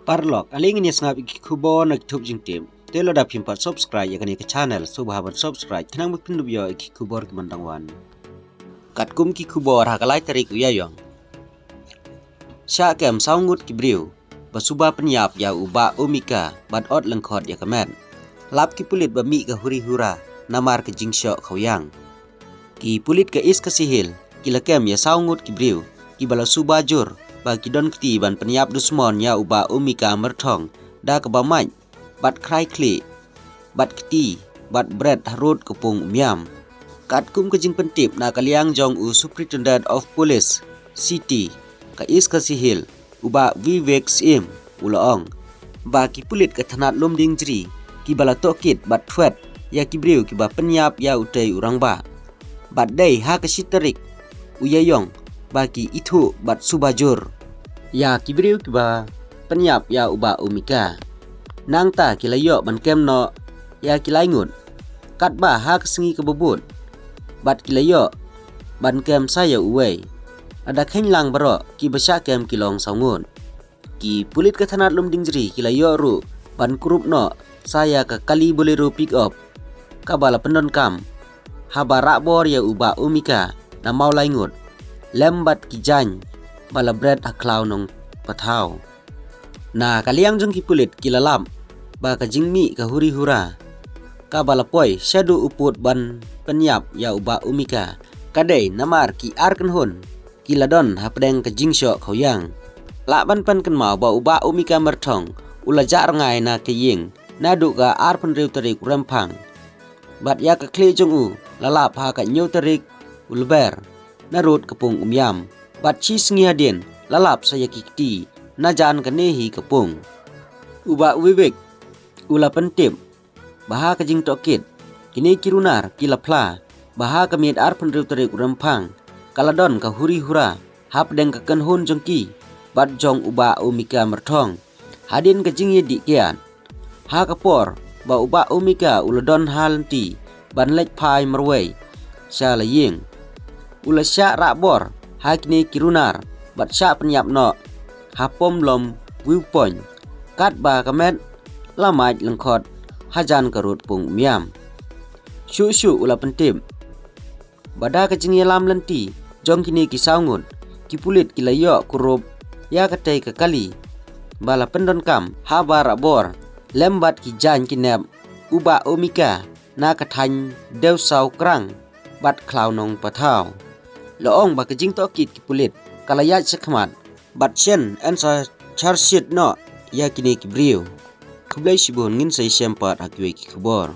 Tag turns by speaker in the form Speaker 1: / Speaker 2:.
Speaker 1: Parlok, aling ini sengap iki kubo nak YouTube jing tim. Telo da pimpat subscribe ya kan ke channel so bahaban subscribe tenang mungkin video iki kubo ki mandangwan. Kat kum ki kubo hakalai tarik uyayong. Sya kem saungut ki briu. Basuba penyap ya uba umika bad ot lengkot ya kemen. Lap ki pulit bami ke huri hura namar ke jingsyok kauyang. Ki pulit ke is ke sihil kila kem ya saungut ki briu. Ki bala suba jur bagi don kti ban penyap dusmon ya uba umika mertong da ke bamaj bat krai kli bat kti bat bread harut kepung umyam kat kum kejing pentip na kaliang jong u Superintendent of Police City ka is ka sihil uba Vivek Sim ulaong bagi pulit ke tanat lomding jri ki bala tokit bat twet ya kibriu ki ba penyap ya utai urang ba bat dai ha ka sitarik uyayong bagi itu bat subajur ya kibriu kiba penyap ya uba umika nang ta kilayo ban kem no ya kilaingut kat ba ha kesengi kebebut bat kilayo ban kem saya uwei ada khenlang baro ki besya kem kilong saungun ki pulit ke tanat lumding jeri kilayo ru ban kurup no saya ke kali bolero pick up kabala pendon kam habara bor ya uba umika na mau laingut lembat kijany bala bread aklau nong patau na kaliang jong ki pulit kilalam ba ka jingmi ka huri hura ka bala poi syadu uput ban penyap ya uba umika kadai namar ki arken hun kiladon hapdeng ka jingsyo kauyang la ban pan kan mau ba uba umika mertong ula jar ngai na ke ying nadu ka arpen riu tarik rempang bat ya ka kle jong u lalap ha ka nyu tarik ulber narut kepung umyam bat chis ngiadin lalap saya kikti najan kenehi kepung uba Vivek ula pentip baha kejing tokit kini kirunar kilapla baha kemit arpen riu tarik rempang kaladon ka huri hura hap deng ka kenhun jongki bat jong uba umika mertong hadin kejing yedi kian ha kapor ba uba umika uladon halenti ban lek pai merwei sya laying ula sya rakbor hakni kirunar bat sya penyap no hapom lom viewpoint kat ba kamet lamaj lengkot hajan karut pung miam syu ula pentip bada kejing lam lenti jong kini kisaungut kipulit kilayo kurup ya katai ke kali bala pendon kam haba rakbor lembat kijan kinep uba umika na katany dew sau krang bat klau nong patau loong ba kejing tokit kipulit kalayat sekmat bat chen ansa charshit no ya kini kibriu kublai sibun ngin sai sempat hakwe ki kubor